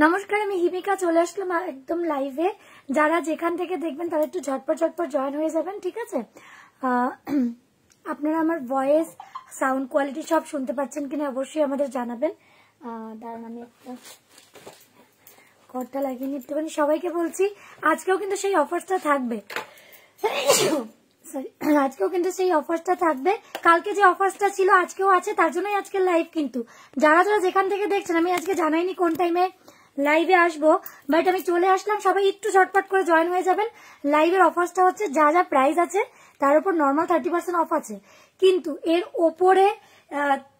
নমস্কার, আমি হিমিকা চলে আসলাম একদম লাইভে। যারা যেখান থেকে দেখবেন তারা একটু ঝটপট জয়েন হয়ে যাবেন, ঠিক আছে? আপনারা আমার ভয়েস, সাউন্ড কোয়ালিটি সব শুনতে পাচ্ছেন কিনা অবশ্যই আমাদের জানাবেন। দাঁড়ান, আমি একটা কর্তা লাগিয়ে নিতে। সবাইকে বলছি আজকেও কিন্তু সেই অফারটা থাকবে। আজকেও কিন্তু সেই অফারটা থাকবে। কালকে যে অফারটা ছিল আজকেও আছে, তার জন্যই আজকে লাইভ। কিন্তু যারা যারা যেখান থেকে দেখছেন, আমি আজকে জানাইনি কোন টাইমে লাইভে আসবো, বাট আমি চলে আসলাম। সবাই একটু ঝটপট করে জয়েন হয়ে যাবেন। লাইভের অফারটা হচ্ছে যা যা প্রাইস আছে তার উপর নর্মাল 30% অফ আছে, কিন্তু এর ওপরে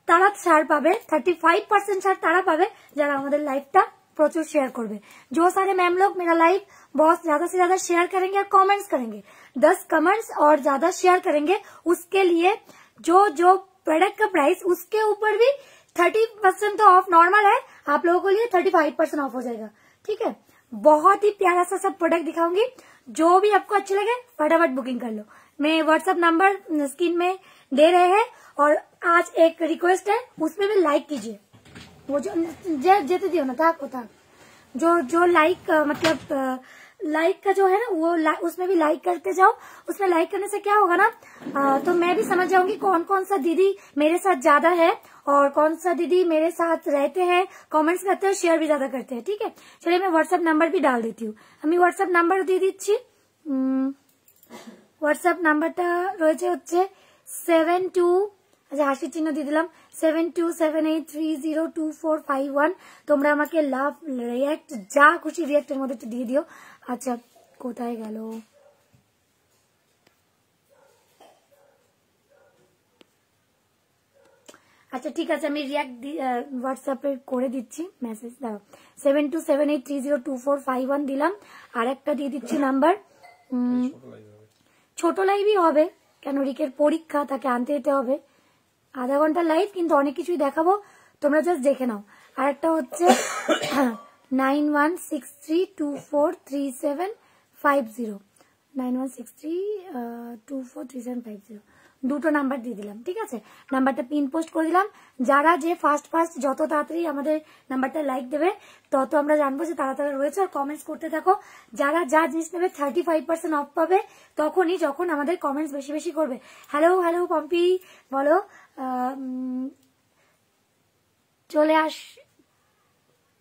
তারা ছাড় পাবে, 35% ছাড় তারা পাবে যারা আমাদের লাইভটা प्रचुर शेयर करवे। जो सारे मैम लोग मेरा लाइव बहुत ज्यादा से ज्यादा शेयर करेंगे और कमेंट्स करेंगे, 10 कमेंट्स और ज्यादा शेयर करेंगे, उसके लिए जो जो प्रोडक्ट का प्राइस उसके ऊपर भी 30% तो ऑफ नॉर्मल है, आप लोगों के लिए 35% ऑफ हो जाएगा, ठीक है? बहुत ही प्यारा सा सब प्रोडक्ट दिखाऊंगी। जो भी आपको अच्छे लगे फटाफट बुकिंग कर लो। मैं व्हाट्सएप नंबर स्क्रीन में दे रहे हैं, और आज एक रिक्वेस्ट है, उसमें भी लाइक कीजिए। वो जो जेते दियो ना था जो लाइक मतलब लाइक का जो है ना, वो उसमें भी लाइक करते जाओ। उसमें लाइक करने से क्या होगा ना, तो मैं भी समझ जाऊंगी कौन कौन सा दीदी मेरे साथ ज्यादा है और कौन सा दीदी मेरे साथ रहते हैं, कमेंट्स करते हैं, शेयर भी ज्यादा करते हैं, ठीक है? चलिए मैं व्हाट्सएप नंबर भी डाल देती हूँ। আমি व्हाट्सएप नंबर দিয়ে দিচ্ছি। व्हाट्सएप নাম্বারটা রয়েছে হচ্ছে 72, আচ্ছা হাসির চিহ্ন দিয়ে দিলাম, 7278302451। তোমরা আমাকে লাভ, রিয়াক্ট, যা খুশি রিয়াক্টের মধ্যে একটু দিয়ে দিও। আচ্ছা কোথায় গেল? আচ্ছা ঠিক আছে, আমি রিয়াক্ট হোয়াটসঅ্যাপে করে দিচ্ছি মেসেজ। দাঁড়াও, 7278302451 দিলাম। আর একটা দিয়ে দিচ্ছি নাম্বার। ছোট লাইভই হবে, কেন রিকের পরীক্ষা, তাকে আনতে যেতে হবে। আধা ঘন্টা লাইভ, কিন্তু অনেক কিছুই দেখাবো, তোমরা জাস্ট দেখে নাও। আর একটা হচ্ছে 9163243750, 9163243750, দুটো নাম্বার দিয়ে দিলাম, ঠিক আছে? নাম্বারটা পিন পোস্ট করে দিলাম। যারা যে ফার্স্ট যত তাড়াতাড়ি আমাদের নাম্বারটা লাইক দেবে, তত আমরা জানবো যে তারা তারা রয়েছে। আর কমেন্টস করতে থাকো। যারা যা জিনিস নেবে 35% অফ পাবে তখনই, যখন আমাদের কমেন্টস বেশি বেশি করবে। হ্যালো হ্যালো পম্পি, বলো।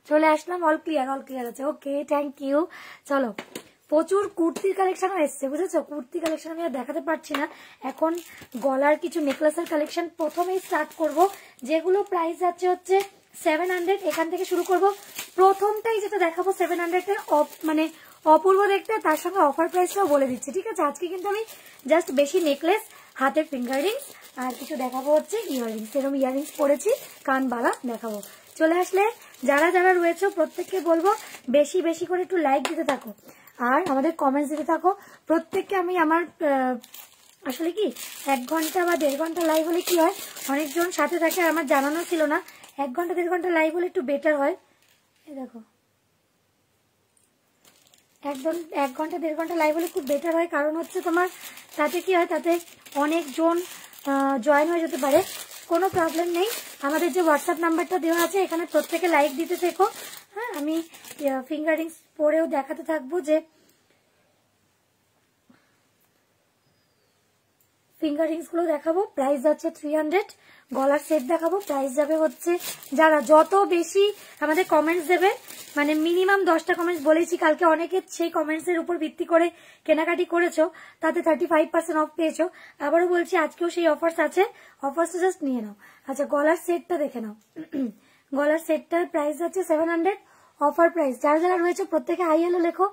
চলে আসলাম। অল ক্লিয়ার আছে, ওকে, থ্যাংক ইউ। চলো, প্রচুর কুর্তির কালেকশনও এসছে, বুঝেছো? কুর্তি কালেকশন আমি আর দেখাতে পারছি না এখন। গলার কিছু নেকলেসের কালেকশন প্রথমেই স্টার্ট করব, যেগুলো প্রাইস যাচ্ছে হচ্ছে 700। এখান থেকে শুরু করব। প্রথমটাই যেটা দেখাবো 700 এর, মানে অপূর্ব দেখতে, তার সঙ্গে অফার প্রাইসটাও বলে দিচ্ছি, ঠিক আছে? আজকে কিন্তু আমি জাস্ট বেশি নেকলেস, হাতের ফিঙ্গার রিংস আর কিছু দেখাবো হচ্ছে ইয়াররিংস। এরকম ইয়াররিংস পরেছি, কানবালা দেখাবো। চলে আসলে যারা যারা রয়েছে প্রত্যেককে বলবো বেশি বেশি করে একটু লাইক দিতে থাকো আর আমাদের কমেন্টস দিতে থাকো। প্রত্যেককে আমি আমার আসলে কি 1 ঘন্টা বা 1.5 ঘন্টা লাইভ হলে কি হয়, অনেকজন সাথে থাকে, আমার জানানো ছিল না। 1 ঘন্টা 1.5 ঘন্টা লাইভ হলে একটু বেটার হয়। এই দেখো, 1 ঘন্টা 1.5 ঘন্টা লাইভ হলে খুব বেটার হয়, কারণ হচ্ছে তোমার তাতে কি হয়, তাতে অনেকজন জয়েন হয়ে যেতে পারে। কোনো প্রবলেম নেই। আমাদের যে হোয়াটসঅ্যাপ নাম্বারটা দেওয়া আছে, এখানে প্রত্যেকে লাইক দিতে থেকো। হ্যাঁ, আমি ফিঙ্গারিংস পরেও দেখাতে থাকবো যে ফিঙ্গারিংস গুলো দেখাবো, প্রাইস যাচ্ছে 300। গলার সেট দেখাবো, প্রাইস যাবে হচ্ছে, যারা যত বেশি আমাদের কমেন্টস দেবে, মানে মিনিমাম 10টা কমেন্টস বলেছি কালকে, অনেকে সেই কমেন্টস এর উপর ভিত্তি করে কেনাকাটি করেছো, তাতে 35% অফ পেয়েছো। আবারও বলছি আজকেও সেই অফার্স আছে, অফার্সটা জাস্ট নিয়ে নাও। আচ্ছা, গলার সেটটা দেখে নাও। গলার সেটটার প্রাইস যাচ্ছে 700, অফার প্রাইস। যারা যারা রয়েছে প্রত্যেকে হাই হ্যালো লেখো।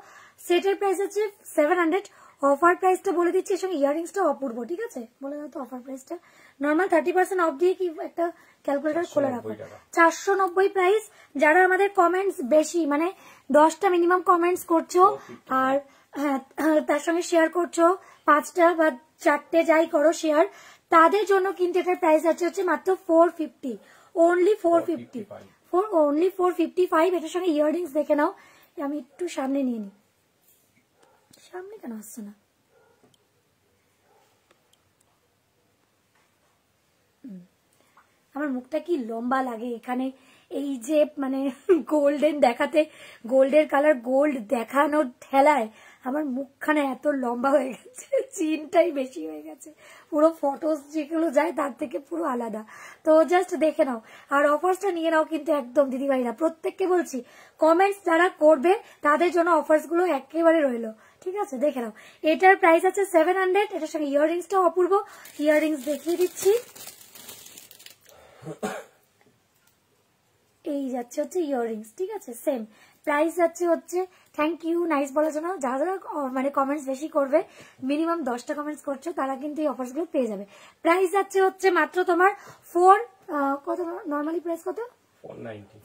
সেটের প্রাইস হচ্ছে 700, অফার প্রাইসটা বলে দিচ্ছি, এর সঙ্গে ইয়াররিংসটা অপূর্ব, ঠিক আছে? বলে দাও তো অফার প্রাইসটা। নর্মাল 30% অফ দিয়ে কি একটা ক্যালকুলেটর খোলা রাখো। 490 প্রাইস। যারা আমাদের কমেন্টস বেশি, মানে 10টা মিনিমাম কমেন্টস করছো, আর হ্যাঁ তার সঙ্গে শেয়ার করছো, 5টা বা 4টে যাই করো শেয়ার, তাদের জন্য কিন্তু এটার প্রাইস আছে হচ্ছে মাত্র 450, অনলি 450, অনলি 455। এটার সঙ্গে ইয়াররিংস দেখে নাও। আমি একটু সামনে নিয়ে নিই, সামনে কেন আসছে না? আমার মুখটা কি লম্বা লাগে, এখানে এই যে মানে গোল্ডেন দেখাতে, গোল্ডের কালার গোল্ড দেখানোর ঠেলায় আমার মুখখানে এত লম্বা হয়ে গেছে, চিনটাই বেশি হয়ে গেছে, পুরো ফটোস যেগুলো যায় তার থেকে পুরো আলাদা। তো জাস্ট দেখে নাও আর অফার্সটা নিয়ে নাও কিন্তু একদম দিদিভাইরা, প্রত্যেককে বলছি কমেন্টস যারা করবে তাদের জন্য অফার্স গুলো একেবারে রইলো, ঠিক আছে? দেখে নাও। এটার প্রাইস আছে 700, এটার সঙ্গে ইয়াররিংসটাও অপূর্ব, ইয়াররিংস দেখিয়ে দিচ্ছি। এই যাচ্ছে হচ্ছে ইয়াররিংস, ঠিক আছে? সেম প্রাইস যাচ্ছে হচ্ছে, থ্যাংক ইউ নাইস বলার জন্য। যারা যারা মানে কমেন্টস বেশি করবে, মিনিমাম 10টা কমেন্টস করছো, তারা কিন্তু এই অফার্স গুলো পেয়ে যাবে। প্রাইস যাচ্ছে হচ্ছে মাত্র তোমার কত, নর্মালি প্রাইস কত?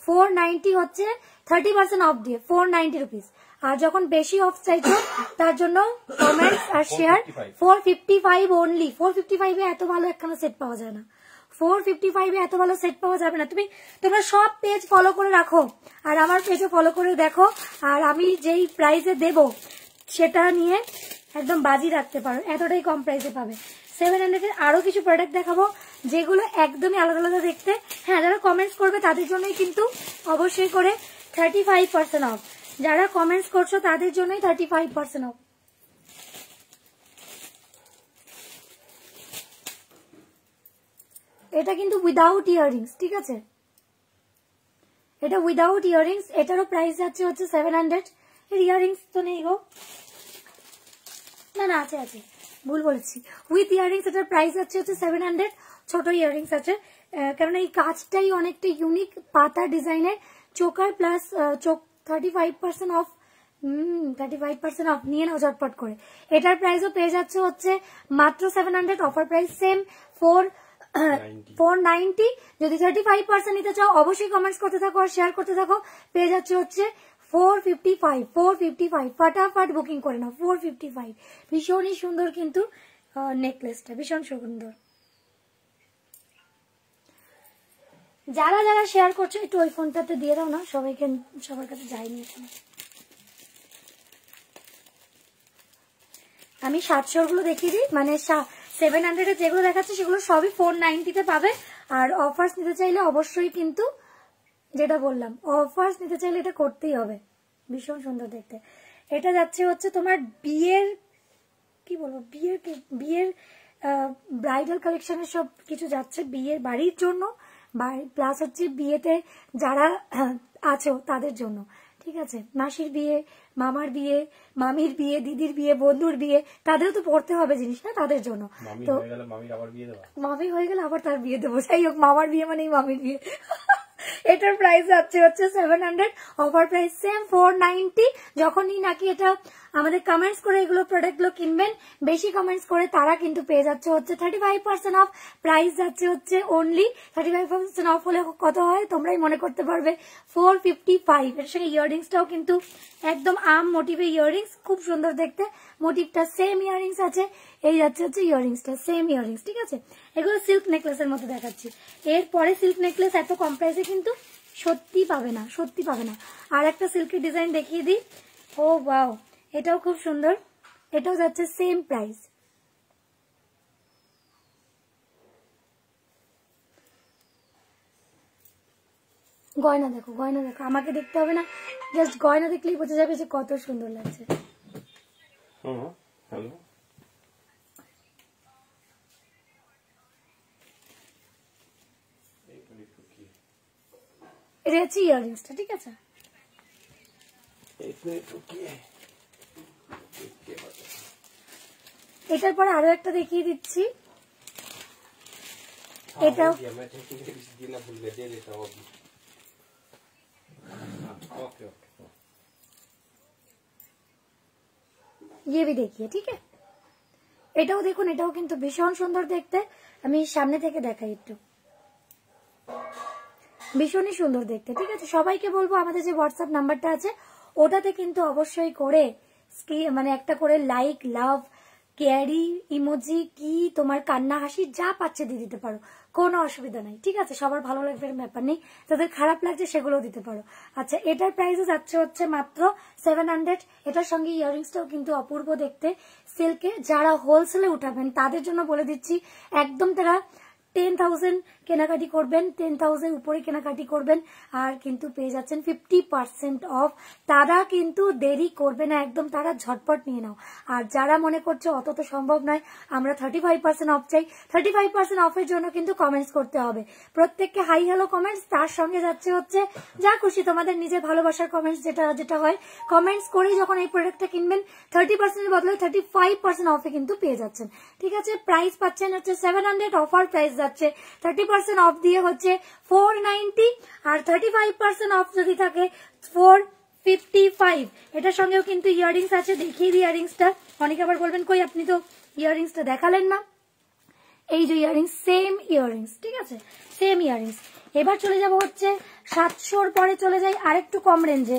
490 হচ্ছে 30% অফ দিয়ে 490 রুপিস। আর যখন বেশি অফ চাইছো তার জন্য কমেন্টস আর শেয়ার 455 অনলি। 455 এ এত ভালো একখানা সেট পাওয়া যায় না, 455 এ এত ভালো সেট পাওয়া যাবে না। তোমরা সব পেজ ফলো করে রাখো আর আমার পেজও ফলো করে দেখো, আর আমি যেই প্রাইসে দেব সেটা নিয়ে একদম বাজি রাখতে পারো, এতটাই কম প্রাইসে পাবে। 700 এর আরো কিছু প্রোডাক্ট দেখাবো যেগুলো একদমই আলাদা আলাদা দেখতে। হ্যাঁ, যারা কমেন্টস করবে তাদের জন্যই কিন্তু অবশ্যই করে 35% অফ, যারা কমেন্টস করছো তাদের জন্যই 35% অফ। এটা কিন্তু উইদাউট ইয়াররিংস, ঠিক আছে? এটা উইদাউট ইয়াররিংস, এটারও প্রাইস যাচ্ছে হচ্ছে 700। এর ইয়াররিংস তো নেই গো, না না আছে আছে, ভুল বলেছি, উইথ ইয়াররিংস এটার প্রাইস যাচ্ছে হচ্ছে 700। ছোট ইয়াররিংস আছে, কারণ এই কাজটাই অনেকটা ইউনিক, পাতা ডিজাইনের, চোকার প্লাস চোখ 35% অফ। 35% অফ নিয়ে নাও ঝটপট করে। এটার প্রাইসও পেয়ে যাচ্ছে হচ্ছে মাত্র 700, অফার প্রাইস সেম 490। যদি 35% নিতে চাও অবশ্যই কমেন্টস করতে থাকো আর শেয়ার করতে থাকো, পেয়ে যাচ্ছে হচ্ছে 455। ফাটাফাট বুকিং করে নাও, 455। ভীষণই সুন্দর কিন্তু নেকলেসটা, ভীষণ সুন্দর। যারা যারা শেয়ার করছো একটু ওই ফোনটাতে দিয়ে দাও না, সবাইকে, সবার কাছে যায়নি এখন। আমি 700 গুলো দেখিয়ে দিই, মানে 700 এ যেগুলো দেখাচ্ছে সেগুলো সবই 490 পাবে। আর অফার্স নিতে চাইলে অবশ্যই কিন্তু যেটা বললাম, অফার্স নিতে চাইলে এটা করতেই হবে, ভীষণ সুন্দর দেখতে। এটা যাচ্ছে হচ্ছে তোমার বিয়ের, কি বলবো, বিয়ের ব্রাইডাল কালেকশনের সব কিছু যাচ্ছে বিয়ের বাড়ির জন্য, প্লাস হচ্ছে বিয়েতে যারা আছো তাদের জন্য, ঠিক আছে? মাসির বিয়ে, মামার বিয়ে, মামির বিয়ে, দিদির বিয়ে, বন্ধুর বিয়ে, তাদেরও তো পড়তে হবে জিনিস না, তাদের জন্য। তো মামি হয়ে গেলে আবার তার বিয়ে দেবো, যাই হোক মামার বিয়ে মানেই মামির বিয়ে। এটার প্রাইস যাচ্ছে হচ্ছে 700, অফার প্রাইস সেম 490। যখনই নাকি এটা আমাদের কমেন্টস করে এগুলো প্রোডাক্টগুলো কিনবেন, বেশি কমেন্টস করে, তারা কিন্তু পেয়ে যাচ্ছে হচ্ছে 35% অফ। প্রাইস যাচ্ছে হচ্ছে অনলি 35% অফ হলে কত হয় তোমরাই মনে করতে পারবে, 455। এর সঙ্গে ইয়াররিংসটাও কিন্তু একদম আম মোটিভে ইয়াররিংস, খুব সুন্দর দেখতে, মোটিভটা সেম ইয়াররিংস আছে। এই যাচ্ছে হচ্ছে ইয়াররিংসটা সেম ইয়াররিংস, ঠিক আছে? এগুলো সিল্ক নেকলেসের মতো দেখাচ্ছি। এরপরে সিল্ক নেকলেস এত কম প্রাইসে কিন্তু সত্যি পাবে না, সত্যি পাবে না। আর একটা সিল্কের ডিজাইন দেখিয়ে দিই। ও ওয়াও, এটাও খুব সুন্দর, এটাও যাচ্ছে সেম প্রাইস। গয়না দেখো, গয়না দেখো, আমাকে দেখতে হবে না, জাস্ট গয়না দেখলেই বোঝা যাবে যে কত সুন্দর লাগছে। হ্যালো, এটা হচ্ছে ইয়াররিংসটা, ঠিক আছে? এটার পরে আরো একটা দেখিয়ে দিচ্ছি। এটাও ये भी देखिए, ठीक है? এটাও দেখুন, এটাও কিন্তু ভীষণ সুন্দর দেখতে। আমি সামনে থেকে দেখাই একটু, ভীষণই সুন্দর দেখতে, ঠিক আছে? সবাইকে বলবো আমাদের যে হোয়াটসঅ্যাপ নাম্বারটা আছে ওটাতে কিন্তু অবশ্যই করে মানে একটা করে লাইক, লাভ, ক্যারি, ইমোজি, কি তোমার কান্না, হাসি যা পাচ্ছে দিয়ে দিতে পারো, কোনো অসুবিধা নাই, ঠিক আছে? সবার ভালো লাগবে ব্যাপার নেই, তাদের খারাপ লাগছে সেগুলো দিতে পারো। আচ্ছা, এটার প্রাইসও যাচ্ছে হচ্ছে মাত্র 700। এটার সঙ্গে ইয়াররিংসটাও কিন্তু অপূর্ব দেখতে, সিল্কে। যারা হোলসেলে উঠাবেন তাদের জন্য বলে দিচ্ছি, একদম তারা 10,000 কেনাকাটি করবেন, 10,000 উপরে কেনাকাটি করবেন আর কিন্তু পেয়ে যাচ্ছেন 50% অফ। তারা কিন্তু দেরি করবে না একদম, তারা ঝটপট নিয়ে নাও। আর যারা মনে করছে অত তো সম্ভব নয়, আমরা 35% অফ চাই, 35% অফের জন্য কিন্তু কমেন্টস করতে হবে। প্রত্যেককে হাই হ্যালো কমেন্টস, তার সঙ্গে যাচ্ছে হচ্ছে যা খুশি তোমাদের নিজের ভালোবাসার কমেন্টস, যেটা হয় কমেন্টস করেই যখন এই প্রোডাক্টটা কিনবেন 30% এর বদলে 35% অফে কিন্তু পেয়ে যাচ্ছেন। ঠিক আছে, প্রাইস পাচ্ছেন হচ্ছে 700, অফার প্রাইস যাচ্ছে 30% অফ দিয়ে হচ্ছে 490, আর 35% অফ যদি থাকে 455। এটার সঙ্গেও কিন্তু ইয়াররিংস আছে, দেখিয়ে দিই ইয়াররিংসটা। অনেকে আবার বলবেন কই আপনি তো ইয়াররিংসটা দেখালেন না। এই যে ইয়াররিংস, সেম ইয়াররিংস, ঠিক আছে, সেম ইয়াররিংস। এবার চলে যাব হচ্ছে 700-র পরে চলে যাই আরেকটু কম রেঞ্জে,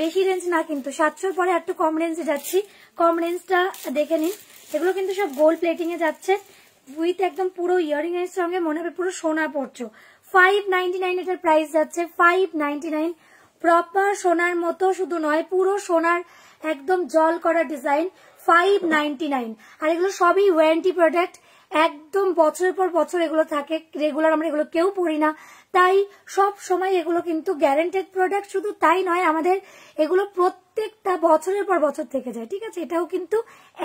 বেশি রেঞ্জ না কিন্তু 700-র পরে একটু কম রেঞ্জে যাচ্ছি। কম রেঞ্জটা দেখে নিন, এগুলো কিন্তু সব গোল্ড প্লেটিং এ যাচ্ছে উইথ একদম পুরো ইয়াররিং এর সঙ্গে মনে হবে পুরো সোনা পড়ছো। 599 এটার প্রাইস যাচ্ছে, 599। প্রপার সোনার মতো শুধু নয়, পুরো সোনার একদম জল করা ডিজাইন, 599। আর এগুলো সবই ওয়ারেন্টি প্রোডাক্ট, একদম বছরের পর বছর এগুলো থাকে, রেগুলার আমরা এগুলো কেউ পরি না, তাই সব সময় এগুলো কিন্তু গ্যারান্টেড প্রোডাক্ট। শুধু তাই নয়, আমাদের এগুলো প্রত্যেকটা বছরের পর বছর থেকে যায়। ঠিক আছে, এটাও কিন্তু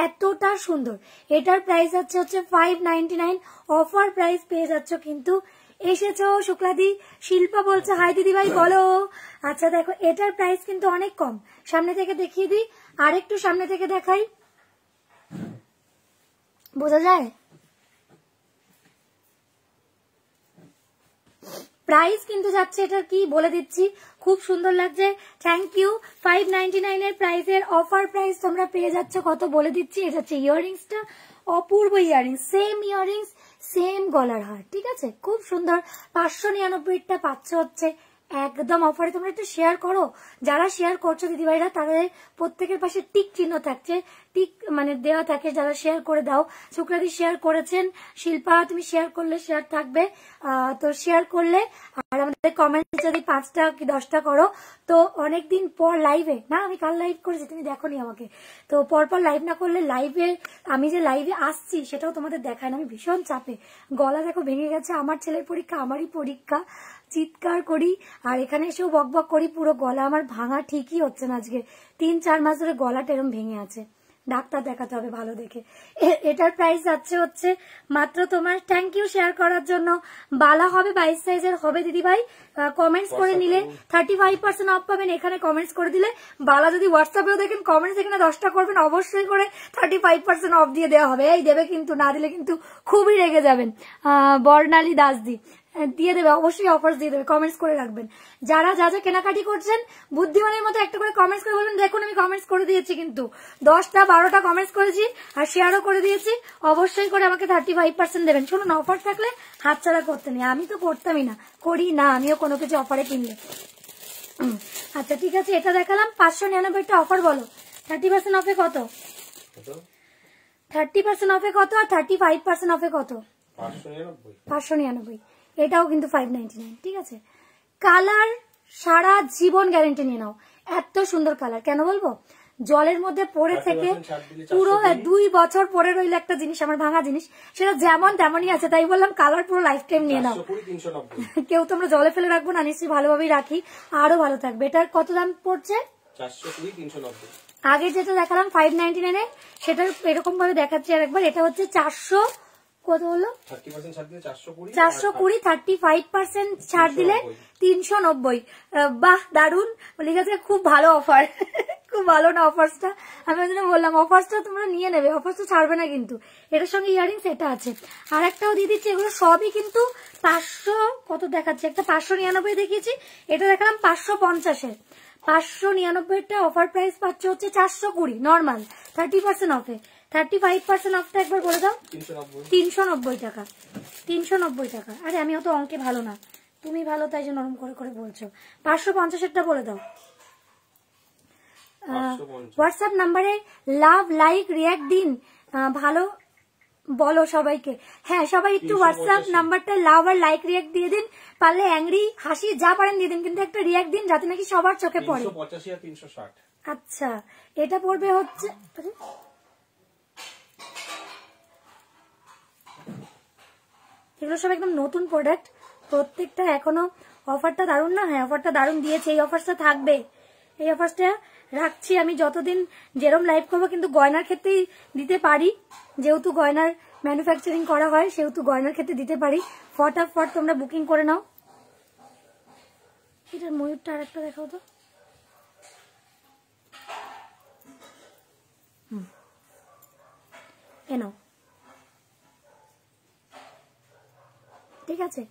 এতটা সুন্দর। এটার প্রাইস হচ্ছে 599, অফার প্রাইস পেয়ে যাচ্ছ কিন্তু। এসেছো শুক্লাদি, শিল্পা বলছে হাই দিদি ভাই বলো। আচ্ছা দেখো, এটার প্রাইস কিন্তু অনেক কম, সামনে থেকে দেখিয়ে দিই, আরেকটু সামনে থেকে দেখাই, বোঝা যায়? প্রাইস কিন্তু যাচ্ছে, এটা কি বলে দিচ্ছি, খুব সুন্দর লাগছে, থ্যাংক ইউ। 599 এর প্রাইসের অফার প্রাইস তোমরা পেয়ে যাচ্ছ কত বলে দিচ্ছি। এটা হচ্ছে ইয়াররিংসটা, অপূর্ব ইয়াররিংস, সেম ইয়াররিংস, সেম গলার হার। ঠিক আছে, খুব সুন্দর। 599টা পাচ্ছ হচ্ছে একদম অফারে। তোমরা একটু শেয়ার করো, যারা শেয়ার করছো দিদিভাইরা, তাদের প্রত্যেকের পাশে টিক চিহ্ন থাকছে, টিক মানে দেওয়া থাকে, যারা শেয়ার করে দাও। শুক্লাদি শেয়ার করেছেন, শিল্পা তুমি শেয়ার করলে শেয়ার থাকবে, তো শেয়ার করলে। আর আমাদের কমেন্ট যদি 5টা কি 10টা করো, তো অনেকদিন পর লাইভে, না আমি কাল লাইভ করেছি তুমি দেখোনি আমাকে, তো পরপর লাইভ না করলে লাইভে, আমি যে লাইভে আসছি সেটাও তোমাদের দেখায় না। আমি ভীষণ চাপে, গলা দেখো ভেঙে গেছে, আমার ছেলের পরীক্ষা, আমারই পরীক্ষা, চিৎকার করি আর এখানে এসেও বকবক করি, পুরো গলা আমার ভাঙা ঠিকই হচ্ছে না। আজকে 3-4 মাস ধরে গলাটা এরম ভেঙে আছে, ডাক্তার দেখাতে হবে ভালো দেখে। এটার প্রাইস যাচ্ছে হচ্ছে মাত্র তোমার, থ্যাংক ইউ শেয়ার করার জন্য। বালা হবে 22 সাইজের হবে দিদি ভাই, কমেন্টস করে নিলে 35% অফ পাবেন। এখানে কমেন্টস করে দিলে, বালা যদি হোয়াটসঅ্যাপেও দেখেন কমেন্টস এখানে 10টা করবেন, অবশ্যই করে 35% অফ দিয়ে দেওয়া হবে। এই দেবে কিন্তু, না দিলে কিন্তু খুবই রেগে যাবেন। বর্ণালী দাসদি দিয়ে দেবে, অবশ্যই অফার্স দিয়ে দেবে, কমেন্টস করে রাখবেন। যারা যা যা কেনাকাটি করছেন বুদ্ধিমানের মতো একটা করে কমেন্টস করে বলবেন, দেখুন আমি কমেন্টস করে দিয়েছি, কিন্তু 10টা 12টা কমেন্টস করেছি আর শেয়ারও করে দিয়েছি, অবশ্যই করে আমাকে 35% দেবেন। শুনুন, অফার থাকলে হাতছাড়া করতে নেই, আমি তো করতামই না, করি না আমিও কোনো কিছু অফারে কিনলে। আচ্ছা ঠিক আছে, এটা দেখালাম 599টা অফার বলো, 30% অফে কত, 30% অফে কত আর 35% অফে কত? 599। এটাও কিন্তু 599। ঠিক আছে, কালার সারা জীবন গ্যারেন্টি নিয়ে নাও, এত সুন্দর কালার। কেন বলবো, জলের মধ্যে পড়ে থেকে পুরো 2 বছর পরে রইলে একটা জিনিস, আমার ভাঙা জিনিস, সেটা যেমন তেমনই আছে, তাই বললাম কালার পুরো লাইফ টাইম নিয়ে নাও। কেউ তোমরা জলে ফেলে রাখবো না, নিশ্চয়ই ভালোভাবেই রাখি, আরো ভালো থাকবে। এটার কত দাম পড়ছে? 420-390। আগে যেটা দেখালাম 599 এ, সেটার এরকম ভাবে দেখাচ্ছি আরেকবার। এটা হচ্ছে 400, কত হলো? 30% ছাড় দিলে 420, 35% ছাড় দিলে 390। বাহ, দারুন লিখেছে, খুব ভালো অফার। খুব ভালো না অফার্সটা? আমি ওই জন্য বললাম অফার্সটা তোমরা নিয়ে নেবে, অফার্সটা ছাড়বে না কিন্তু। এটার সঙ্গে ইয়ারিংস এটা আছে, আর একটাও দিয়ে দিচ্ছি। এগুলো সবই কিন্তু 500 কত দেখাচ্ছে, একটা 599 দেখিয়েছি, এটা দেখালাম 550-এর। 599টা অফার প্রাইস পাচ্ছে হচ্ছে 420 নর্মাল, 30% অফে। 35% অফটা একবার বলে দাও। 390 টাকা, 390 টাকা। আরে আমি অত অঙ্কে ভালো না, তুমি ভালো, তাই জন্য নরম করে করে বলছো। 550-এরটা বলে দাও। হোয়াটসঅ্যাপ নাম্বারে লাভ লাইক রিয়াক্ট দিন, ভালো বলো সবাইকে। হ্যাঁ, সবাই একটু হোয়াটসঅ্যাপ নাম্বারটা লাভ আর লাইক রিয়াক্ট দিয়ে দিন, পারলে অ্যাংরি হাসি যা পারেন দিয়ে দিন, কিন্তু একটা রিয়াক্ট দিন যাতে নাকি সবার চোখে পড়ে। 385 আর 360। আচ্ছা, এটা পড়বে হচ্ছে, এগুলো সব একদম নতুন প্রোডাক্ট, প্রত্যেকটা এখনো অফারটা দারুণ না? হ্যাঁ অফারটা দারুণ দিয়েছে, এই অফারটা থাকবে, এই অফারটা রাখছি আমি যতদিন যেরকম লাইভ করবো, কিন্তু গয়নার ক্ষেত্রেই দিতে পারি, যেহেতু গয়নার ম্যানুফ্যাকচারিং করা হয় সেহেতু গয়নার ক্ষেত্রে দিতে পারি। ফটাফট তোমরা বুকিং করে নাও। এটার ময়ূরটা আর একটা দেখাও তো। এনাও, ঠিক আছে,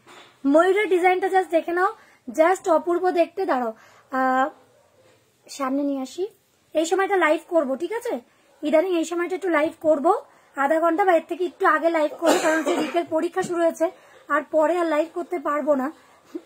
ময়ূরের ডিজাইনটা জাস্ট দেখে নাও, জাস্ট অপূর্ব দেখতে। দাঁড়াও সামনে নিয়ে আসি, এই সময়টা লাইভ করব, ঠিক আছে, ইদানিং এই সময়টা একটু লাইভ করব, আধা ঘন্টা বা এর থেকে একটু আগে লাইভ করবো, কারণ হচ্ছে রিকের পরীক্ষা শুরু হয়েছে, আর পরে আর লাইভ করতে পারবো না,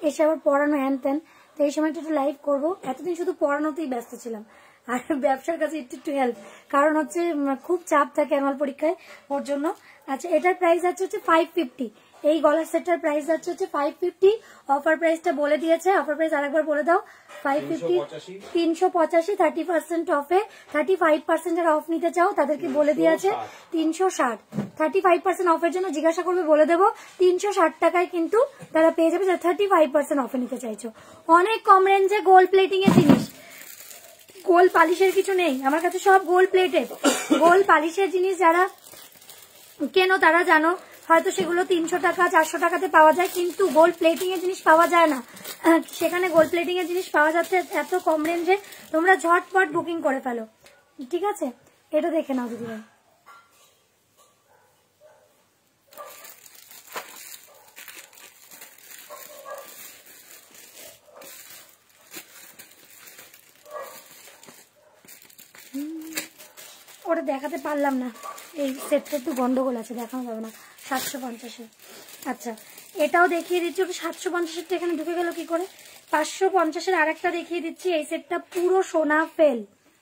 এসে আবার পড়ানো হ্যান ত্যান, তো এই সময়টা একটু লাইভ করবো। এতদিন শুধু পড়ানোতেই ব্যস্ত ছিলাম, আর ব্যবসার কাছে একটু একটু হেল্প, কারণ হচ্ছে খুব চাপ থাকে অ্যানুয়াল পরীক্ষায়, ওর জন্য। আচ্ছা এটার প্রাইস আছে হচ্ছে 550, এই গলার সেটটার প্রাইস আছে হচ্ছে 550, অফার প্রাইসটা বলে দিয়েছে, অফার প্রাইস আরেকবার বলে দাও, 550, 385, 30% অফে, 35% যারা অফ নিতে চাও তাদেরকে বলে দিয়েছে 360, 35% অফের জন্য জিজ্ঞাসা করবে, বলে দেবো 360 টাকায় কিন্তু তারা পেয়ে যাবে, যারা 35% অফে নিতে চাইছো। অনেক কম রেঞ্জে গোল্ড প্লেটিং এর জিনিস, গোল্ড পালিশের কিছু নেই আমার কাছে, সব গোল্ড প্লেটেড। গোল্ড পালিশের জিনিস যারা কেন তারা জানো, হয়তো সেগুলো 300 টাকা 400 টাকাতে পাওয়া যায়, কিন্তু গোল্ড প্লেটিং এর জিনিস পাওয়া যায় না, সেখানে গোল্ড প্লেটিং এর জিনিস পাওয়া যাচ্ছে এত কম রেঞ্জে, তোমরা ঝটপট বুকিং করে ফেলো, ঠিক আছে। এটা দেখে নাও দিদি ভাই, ওটা দেখাতে পারলাম না, এই সেটটা একটু গন্ডগোল আছে, দেখানো যাবে না, 750। আচ্ছা এটাও দেখিয়ে দিচ্ছি, ওটা 750 এখানে ঢুকে গেল কি করে, 550 আর একটা দেখিয়ে দিচ্ছি, এই সেটটা পুরো সোনা ফেল,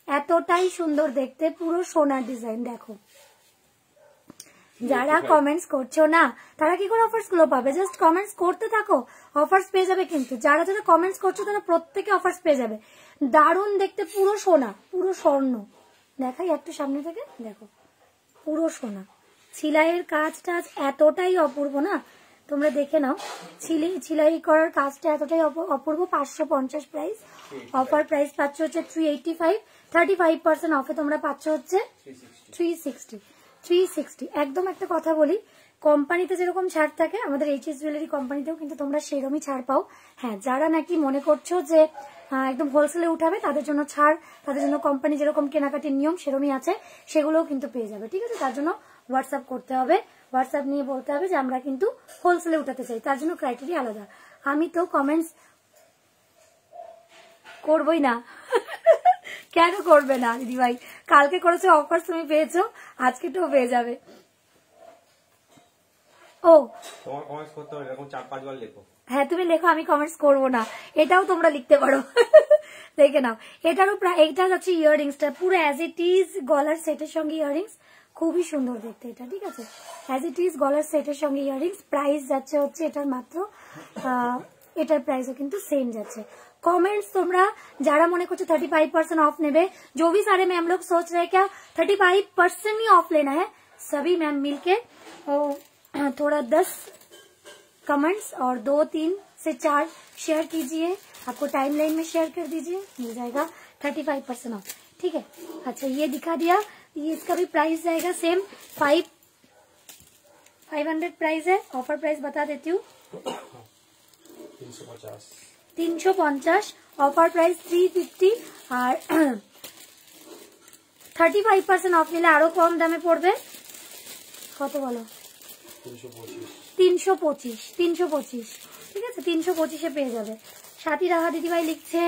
এতটাই সুন্দর দেখতে, পুরো সোনার ডিজাইন। দেখো যারা কমেন্টস করছো না তারা কি করে অফার্স গুলো পাবে, জাস্ট কমেন্টস করতে থাকো, অফার্স পেয়ে যাবে, কিন্তু যারা যারা কমেন্টস করছো তারা প্রত্যেকে অফার্স পেয়ে যাবে। দারুণ দেখতে, পুরো সোনা, পুরো স্বর্ণ, দেখাই একটু সামনে থেকে, দেখো পুরো সোনা, ছিলাইয়ের কাজটা এতটাই অপূর্ব না, তোমরা দেখে নাও, ছিলাই করার কাজটা এতটাই অপূর্ব। 550 প্রাইস, অফার প্রাইস পাচ্ছ হচ্ছে 385, 35% অফে তোমরা পাচ্ছ হচ্ছে 360। একদম একটা কথা বলি, কোম্পানিতে যেরকম ছাড় থাকে আমাদের এইচএস জুয়েলারি কোম্পানিতেও কিন্তু তোমরা সেরকমই ছাড় পাও। হ্যাঁ যারা নাকি মনে করছো যে একদম হোলসেলে উঠাবে তাদের জন্য ছাড়, তাদের জন্য কোম্পানি যেরকম কেনাকাটির নিয়ম সেরকমই আছে, সেগুলোও কিন্তু পেয়ে যাবে, ঠিক আছে। তার জন্য হোয়াটসঅ্যাপ করতে হবে, হোয়াটসঅ্যাপ নিয়ে বলতে হবে যে আমরা কিন্তু হোলসেলে উঠাতে চাই, তার জন্য ক্রাইটেরিয়া আলাদা। আমি তো কমেন্টস করবই না কেন করবে না দিদি ভাই, কালকে করেছো অফার তুমি পেয়েছো, আজকে তো পেয়ে যাবে। ও তোমার কমেন্টস করতে হবে, এরকম 4-5 বার লেখো। হ্যাঁ তুমি লেখো, আমি কমেন্টস করবো না, এটাও তোমরা লিখতে পারো দেখে নাও। এটারও প্রায়, এইটা হচ্ছে ইয়াররিংসটা পুরো অ্যাজ ইট ইজ গলার সেটের সঙ্গে ইয়াররিংস, খুবই সুন্দর দেখতে এটা, ঠিক আছে, অ্যাজ ইট ইজ গলার সেটের সঙ্গে ইয়াররিংস। প্রাইস যাচ্ছে হচ্ছে এটার মাত্র, এটার প্রাইসও কিন্তু সেম যাচ্ছে। कमेंट्स তোমরা যারা মনে করছো 35% ऑफ নেবে, जो भी सारे मैम लोग सोच रहे क्या 35% ही ऑफ लेना है, सभी मैम मिलके थोड़ा 10 कमेंट्स और 2-3 से 4 शेयर कीजिए, आपको टाइमलाइन में शेयर कर दीजिए, मिल जाएगा 35% ऑफ, ठीक है। अच्छा ये दिखा दिया, ये इसका भी प्राइस जाएगा सेम 500 प्राइस है, ऑफर प्राइस बता देती हूँ 350, ऑफर प्राइस 350 और 35% ऑफ নিলে আরো কম দামে পড়বে, কত বলো 325, ঠিক আছে 325 পেয়ে যাবে। সাথী রাহা দিদিভাই লিখছে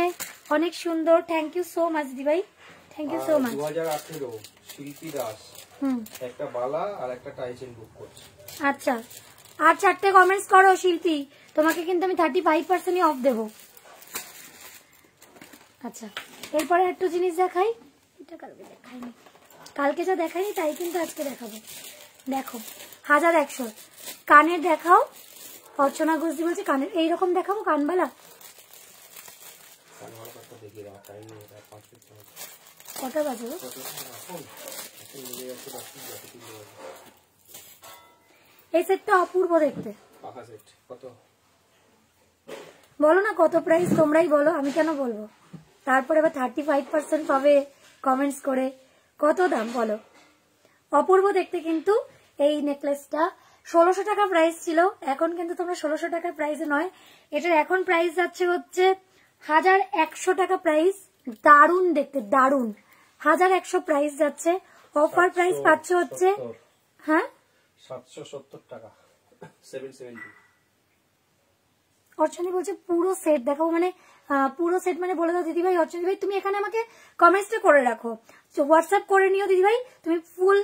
অনেক সুন্দর, থ্যাংক ইউ সো মাচ দিদিভাই, থ্যাংক ইউ সো মাচ। 2018 শিল্পী দাস একটা বালা আর একটা টাইচেন বুক করছে। আচ্ছা আর 4টে কমেন্টস করো শিল্পী, তোমাকে কিন্তু আমি 35% অফ দেবো। আচ্ছা এরপরে একটু জিনিস দেখাই, এটা কালকে দেখাইনি, কালকে যা দেখাইনি তাই কিন্তু আজকে দেখাবো। দেখো 1100 কানের দেখাও, অর্চনা ঘোষদি বলছে কানের এইরকম দেখাবো, কানবালা কটা বাজে, এই সেটটা অপূর্ব দেখতে, পাখা সেট কত বলো না কত প্রাইস, তোমরাই বলো, আমি কেন বলবো। তারপরে এবার 35% পাবে কমেন্টস করে। কত দাম বলো? অপূর্ব দেখতে কিন্তু এই নেকলেসটা। 1600 টাকা প্রাইস ছিল, এখন কিন্তু তোমরা 1600 টাকার প্রাইসে নয়, এটার এখন প্রাইস যাচ্ছে হচ্ছে 1100 টাকা প্রাইস। দারুণ দেখতে, দারুণ। 1100 প্রাইস যাচ্ছে। অফার প্রাইস পাচ্ছে হচ্ছে, হ্যাঁ 770 টাকা 770। অর্চনী বলছে পুরো সেট দেখাবো, মানে পুরো সেট মানে বলে দাও দিদিভাই। অর্চনী ভাই তুমি এখানে আমাকে কমেন্টসটা করে রাখো, হোয়াটসঅ্যাপ করে নিও দিদিভাই, তুমি ফুল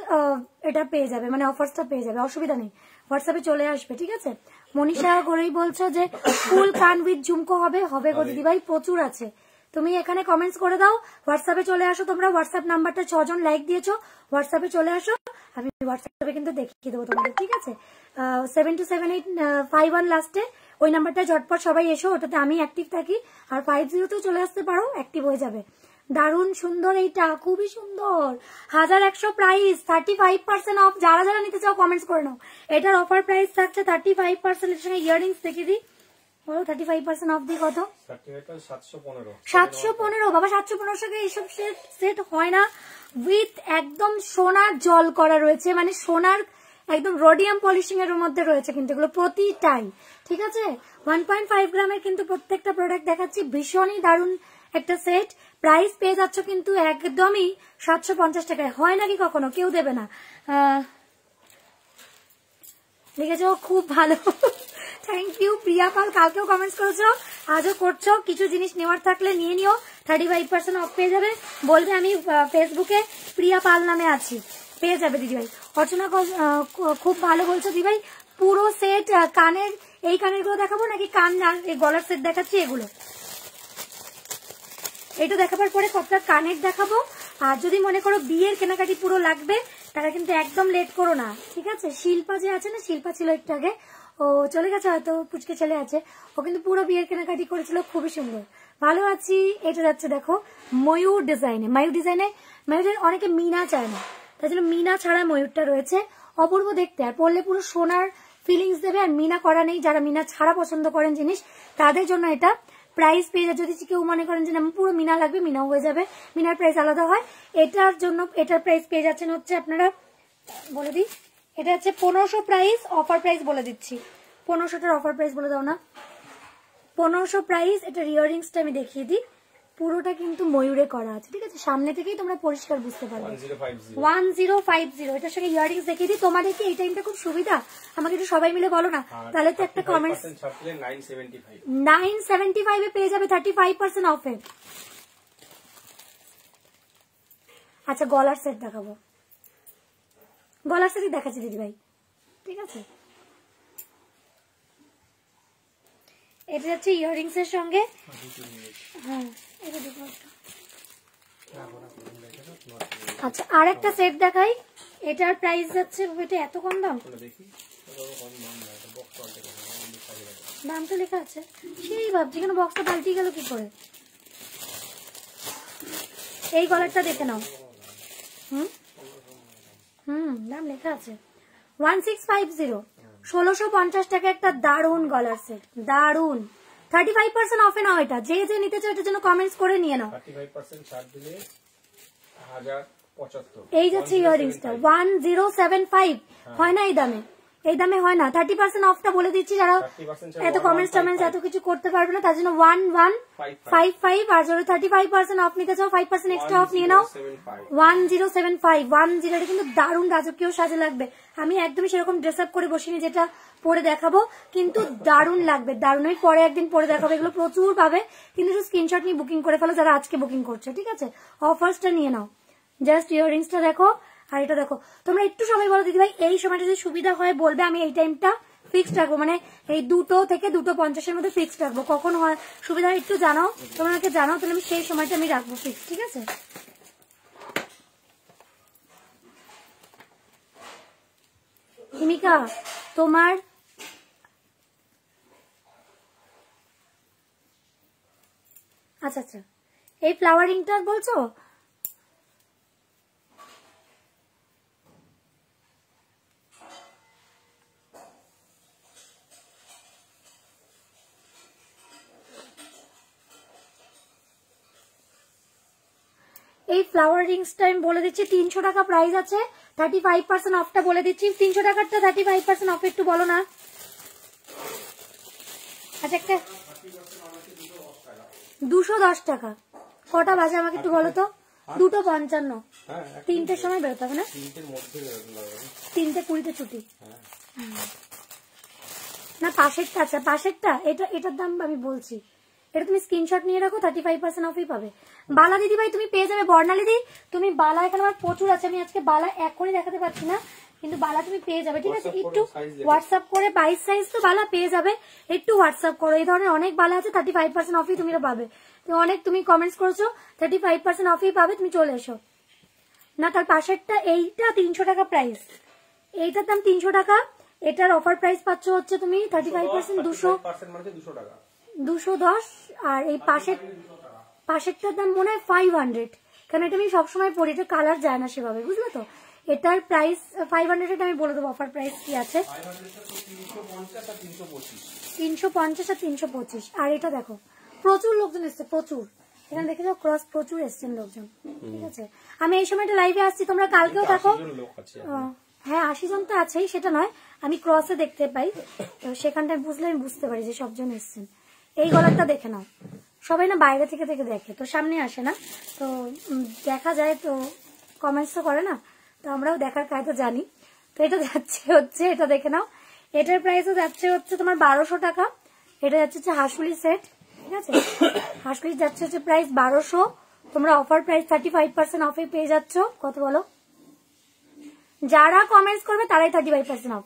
এটা পেয়ে যাবে, মানে অফারসটা পেয়ে যাবে, অসুবিধা নেই, হোয়াটসঅ্যাপে চলে আসবে, ঠিক আছে। মনীষা গড়েই বলছো যে ফুল কান উইথ ঝুমকো হবে, হবে গো দিদিভাই, প্রচুর আছে। তুমি এখানে কমেন্টস করে দাও, হোয়াটসঅ্যাপে চলে আসো। তোমরা হোয়াটসঅ্যাপ নাম্বারটা 6 জন লাইক দিয়েছো, হোয়াটসঅ্যাপে চলে আসো, আমি হোয়াটসঅ্যাপে কিন্তু দেখিয়ে দেবো তোমাদের, ঠিক আছে। 727851 লাস্টে ওই নাম্বারটা ঝটপট সবাই এসো, ওটাতে আমি অ্যাক্টিভ থাকি। আর 50তেও চলে আসতে পারো, অ্যাক্টিভ হয়ে যাবে। দারুণ সুন্দর, এইটা খুবই সুন্দর। 1100 প্রাইস, 35% অফ। যারা যারা নিতে চাও কমেন্টস করে নাও। এটার অফার প্রাইস থাকছে 35%। এর সঙ্গে ইয়াররিংস দেখিয়ে দিই, বলো 35% অফ দিই কত? 715। বাবা 715 টাকা এইসব সেট হয় না। উইথ একদম সোনার জল করা রয়েছে, মানে সোনার একদম রোডিয়াম পলিশিং এর মধ্যে রয়েছে কিন্তু এগুলো প্রতিটাই, ঠিক আছে। 1.5 গ্রামের কিন্তু প্রত্যেকটা প্রোডাক্ট দেখাচ্ছি, ভীষণই দারুণ একটা সেট। প্রাইস পেয়ে যাচ্ছ কিন্তু একদমই 750 টাকায়। হয় নাকি কখনো? কেউ দেবে না। লিখেছো খুব ভালো, থ্যাংক ইউ প্রিয়া পাল। কালকেও কমেন্টস করেছো, আজও করছো। কিছু জিনিস নেওয়ার থাকলে নিয়ে নিও, 35% অফ পেয়ে যাবে। বলবে আমি ফেসবুকে প্রিয়া পাল নামে আছি, পেয়ে যাবে দিদিভাই। অর্চনা খুব ভালো বলছো দিদিভাই। পুরো সেট কানের, এই কানের গুলো দেখাবো নাকি কান আর এই গলার সেট দেখাচ্ছি? এগুলো এটা দেখাবার পরে কতটা কানের দেখাবো। আর যদি মনে করো বিয়ের কেনাকাটি পুরো লাগবে, তারা কিন্তু একদম লেট করো না, ঠিক আছে। শিল্পা যে আছে না, শিল্পা ছিল একটু আগে, ও চলে গেছে হয়তো, পুচকে ছেলে আছে, ও কিন্তু পুরো বিয়ের কেনাকাটি করেছিল, খুবই সুন্দর। ভালো আছি। এটা যাচ্ছে দেখো ময়ূর ডিজাইনে, ময়ূরের অনেকে মিনা চায় না, তাই জন্য মিনা ছাড়া ময়ূরটা রয়েছে। অপূর্ব দেখতে, আর পরলে পুরো সোনার ফিলিংস দেবে। আর মিনা করা নেই, যারা মিনা ছাড়া পছন্দ করেন জিনিস, তাদের জন্য এটা। প্রাইস পেয়ে যাবে, যদি কেউ মনে করেন যে না পুরো মিনা লাগবে, মিনাও হয়ে যাবে, মিনার প্রাইস আলাদা হয়। এটার জন্য এটার প্রাইস পেয়ে যাচ্ছেন হচ্ছে, আপনারা বলে দিই, এটা হচ্ছে 1500 প্রাইস। অফার প্রাইস বলে দিচ্ছি, 1500টার অফার প্রাইস বলে দাও না, 1500 প্রাইস। এটা ইয়াররিংসটা আমি দেখিয়ে দিই, পুরোটা কিন্তু ময়ূরে করা আছে, ঠিক আছে। সামনে থেকেই তোমরা পরিষ্কার বুঝতে পারবে। 1050। এটার সঙ্গে ইয়াররিংস দেখিয়ে দিই। তোমাদের কি এই টাইমটা খুব সুবিধা? আমাকে একটু সবাই মিলে বলো না, তাহলে তো একটা কমেন্টস। 975 এ পেয়ে যাবে 35% অফে। আচ্ছা গলার সেট দেখাবো, গলার সেটই দেখাচ্ছি দিদিভাই, ঠিক আছে। এটা হচ্ছে ইয়াররিংস এর সঙ্গে, হ্যাঁ এটা দেখো। আচ্ছা আর একটা সেট দেখাই, এটার প্রাইস যাচ্ছে, এটা এত কম দাম, দামটা লেখা আছে, সেই ভাবছি কেন বক্সটা পাল্টে গেল কি করে। এই গলারটা দেখে নাও, দাম লেখা আছে 1650, 1650 টাকা একটা দারুন গলার সেট, দারুন। 35% অফে নাও এটা, যে যে নিতে চাও এটার জন্য কমেন্টস করে নিয়ে নাও। 35% ছাড় দিলে 1075। এই যাচ্ছে ইয়াররিংসটা 1075, হয় না এই দামে, এই দামে হয় না। 30% অফটা বলে দিচ্ছি, যারা এত কমেন্টস এত কিছু করতে পারবে না, তার জন্য 1155। আর যারা 35% অফ নিতে চাও 5% এক্সট্রা অফ নিয়ে নাও, 1075। 10 এটা কিন্তু দারুণ রাজকীয় সাজে লাগবে। আমি একদমই সেরকম ড্রেস আপ করে বসিনি, যেটা পরে দেখাবো, কিন্তু দারুণ লাগবে, দারুণ। আমি পরে একদিন পরে দেখাবো, এগুলো প্রচুর পাবে, কিন্তু স্ক্রিনশট নিয়ে বুকিং করে ফেলো যারা আজকে বুকিং করছে, ঠিক আছে। অফার্সটা নিয়ে নাও। জাস্ট ইয়াররিংসটা দেখো, আর এটা দেখো। তোমরা একটু সবাই বলো দিদিভাই এই সময়টা যদি সুবিধা হয় বলবে, আমি এই টাইমটা ফিক্সড রাখবো, মানে এই 2 থেকে 2:50 মধ্যে ফিক্সড রাখবো। কখন হয় সুবিধা একটু জানাও, তোমরা আমাকে জানাও, তাহলে আমি সেই সময়টা আমি রাখবো ফিক্স, ঠিক আছে। হিমিকা তোমার আচ্ছা আচ্ছা এই ফ্লাওয়ারিংটা বলছো, এই ফ্লাওয়ার রিংসটা আমি বলে দিচ্ছি 300 টাকা প্রাইস আছে, 35% অফটা বলে দিচ্ছি। 300 টাকারটা 35% অফ একটু বলো না। আচ্ছা একটা 210 টাকা, কটা বাজে আমাকে একটু বলো তো? 2:55, 3টের সময় বেরোতে হবে না? 3:20 ছুটি না? পাশেরটা, আচ্ছা পাশেরটা, এটার দাম আমি বলছি, এটা তুমি স্ক্রিনশট নিয়ে রাখো, 35% অফই পাবে। বালা দিদি ভাই তুমি পেয়ে যাবে। বর্ণালী দি তুমি বালা, এখানে আমার প্রচুর আছে, আমি আজকে বালা এখনই দেখাতে পারছি না, কিন্তু বালা তুমি পেয়ে যাবে, ঠিক আছে? একটু হোয়াটসঅ্যাপ করে, 22 সাইজ তো বালা পেয়ে যাবে, একটু হোয়াটসঅ্যাপ করো। এই ধরনের অনেক বালা আছে, 35% অফই তুমি পাবে। অনেক তুমি কমেন্টস করেছো, 35% অফই পাবে, তুমি চলে এসো না। তার পাশেরটা এইটা 300 টাকা প্রাইস, এইটার দাম 300 টাকা, এটার অফার প্রাইস পাচ্ছ হচ্ছে তুমি 35%, 210। আর এই পাশেরটার দাম মনে হয় 500, কারণ এটা আমি সবসময় পরি, এটা কালার যায় না সেভাবে, বুঝলো তো? এটার প্রাইস 500, এটা আমি বলে দেবো অফার প্রাইস কি আছে, 350 আর 325। আর এটা দেখো প্রচুর লোকজন এসছে, প্রচুর, এখানে দেখে যাও ক্রস প্রচুর এসছেন লোকজন, ঠিক আছে? আমি এই সময়টা লাইভে আসছি, তোমরা কালকেও থাকো। হ্যাঁ 80 জন তো আছেই, সেটা নয়, আমি ক্রসে দেখতে পাই, তো সেখানটায় বুঝলে আমি বুঝতে পারি যে সবজন এসছেন। এই গলারটা দেখে নাও, সবাই না বাইরে থেকে দেখে, তো সামনে আসে না, তো দেখা যায়, তো কমেন্টস তো করে না, তো আমরাও দেখার কাজ তো জানি। তো এটা যাচ্ছে হচ্ছে, এটা দেখে নাও, এটার প্রাইসও যাচ্ছে হচ্ছে তোমার 1200 টাকা। এটা যাচ্ছে হচ্ছে হাসুলি সেট, ঠিক আছে? হাসুলি যাচ্ছে হচ্ছে প্রাইস 1200, তোমরা অফার প্রাইস 35% অফে পেয়ে যাচ্ছ। কত বলো? যারা কমেন্টস করবে তারাই 35% অফ।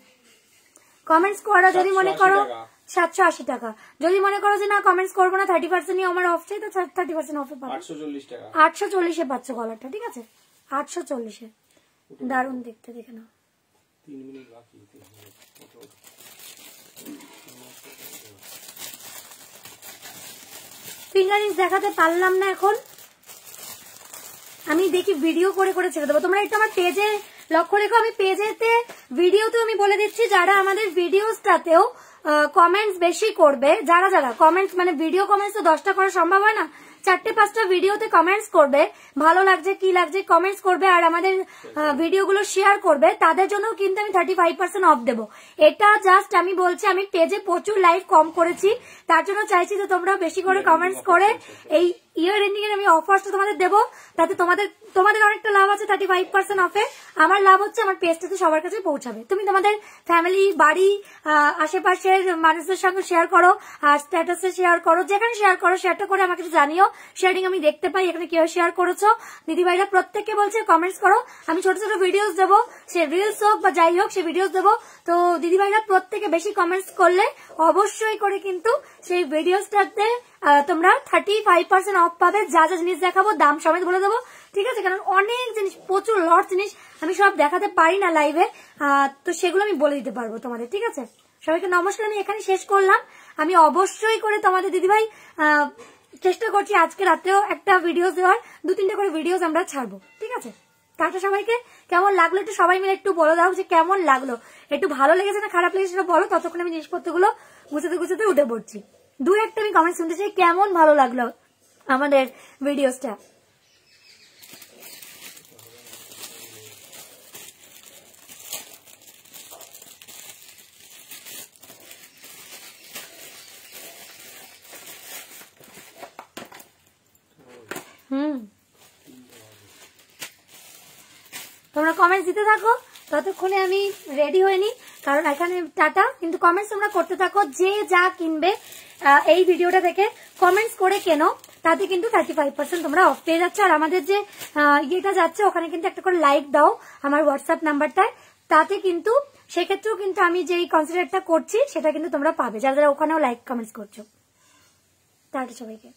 কমেন্টস করো, যদি মনে করো 780 টাকা, যদি মনে করো যে না কমেন্টস করবো না, 30% আমার অফ চাই, তো 30% অফে পাবে। 840 পাচ্ছ গলারটা, ঠিক আছে? 840, দারুণ দেখতে, দেখে নাও। ফিঙ্গারিংস দেখাতে পারলাম না এখন, আমি দেখি ভিডিও করে করে ছেড়ে দেবো। তোমরা একটু আমার পেজে লক্ষ্য রেখো, আমি পেজেতে ভিডিওতেও আমি বলে দিচ্ছি, যারা আমাদের ভিডিওসটাতেও কমেন্টস বেশি করবে, যারা যারা কমেন্টস, মানে ভিডিও কমেন্টস তো 10টা করা সম্ভব হয় না, 4-5টা ভিডিওতে কমেন্টস করবে, ভালো লাগছে কি লাগছে কমেন্টস করবে, আর আমাদের ভিডিওগুলো শেয়ার করবে, তাদের জন্য কিন্তু আমি 35% অফ দেবো। এটা জাস্ট আমি বলছি, আমি পেজে প্রচুর লাইভ কম করেছি, তার জন্য চাইছি যে তোমরা বেশি করে কমেন্টস করে এই ইয়ার এন্ডিং এর আমি অফারটা তোমাদের দেবো, তাতে তোমাদের অনেকটা লাভ আছে 35% অফে। আমার লাভ হচ্ছে আমার পেজটাতে সবার কাছে পৌঁছাবে। তুমি তোমাদের ফ্যামিলি, বাড়ি, আশেপাশের মানুষদের সঙ্গে শেয়ার করো, আর স্ট্যাটাসে শেয়ার করো, যেখানে শেয়ার করো শেয়ারটা করে আমাকে জানিও। শেয়ারিং আমি দেখতে পাই, এখানে কেউ শেয়ার করেছো। দিদিভাইরা প্রত্যেককে বলছে কমেন্টস করো, আমি ছোট ছোট ভিডিওস দেবো, সে রিলস হোক বা যাই হোক, সে ভিডিওস দেবো। তো দিদিভাইরা প্রত্যেকে বেশি কমেন্টস করলে অবশ্যই করে কিন্তু সেই ভিডিওসটাতে তোমরা 35% অফ পাবে। যা যা জিনিস দেখাবো দাম সমেত বলে দেবো, ঠিক আছে? কারণ অনেক জিনিস, প্রচুর লট জিনিস আমি সব দেখাতে পারি না লাইভে, তো সেগুলো আমি বলে দিতে পারবো তোমাদের, ঠিক আছে? সবাইকে নমস্কার, আমি এখানে শেষ করলাম। আমি অবশ্যই করে তোমাদের দিদিভাই চেষ্টা করছি আজকে রাত্রেও একটা ভিডিওস দেওয়ার, 2-3টে করে ভিডিওস আমরা ছাড়বো, ঠিক আছে? টাটা সবাইকে। কেমন লাগলো একটু সবাই মিলে একটু বলে দাও যে কেমন লাগলো, একটু ভালো লেগেছে না খারাপ লেগেছে সেটা বলো। ততক্ষণ আমি জিনিসপত্রগুলো গুছাতে গুছাতে উঠে পড়ছি। 2-একটা আমি কমেন্ট শুনতে চাই, কেমন ভালো লাগলো আমাদের ভিডিওসটা। তোমরা কমেন্টস দিতে থাকো, ততক্ষণে আমি রেডি হয়ে নি, কারণ এখানে টাটা। কিন্তু কমেন্টস তোমরা করতে থাকো, যে যা কিনবে এই ভিডিওটা থেকে কমেন্টস করে কেনো, তাতে কিন্তু 35% তোমরা অফ পেয়ে যাচ্ছ। আর আমাদের যে ইয়েটা যাচ্ছে ওখানে কিন্তু একটা করে লাইক দাও আমার হোয়াটসঅ্যাপ নাম্বারটায়, তাতে কিন্তু সেক্ষেত্রেও কিন্তু আমি যেই কনসিডারটা করছি সেটা কিন্তু তোমরা পাবে, যারা যারা ওখানেও লাইক কমেন্টস করছো। টাটা সবাইকে।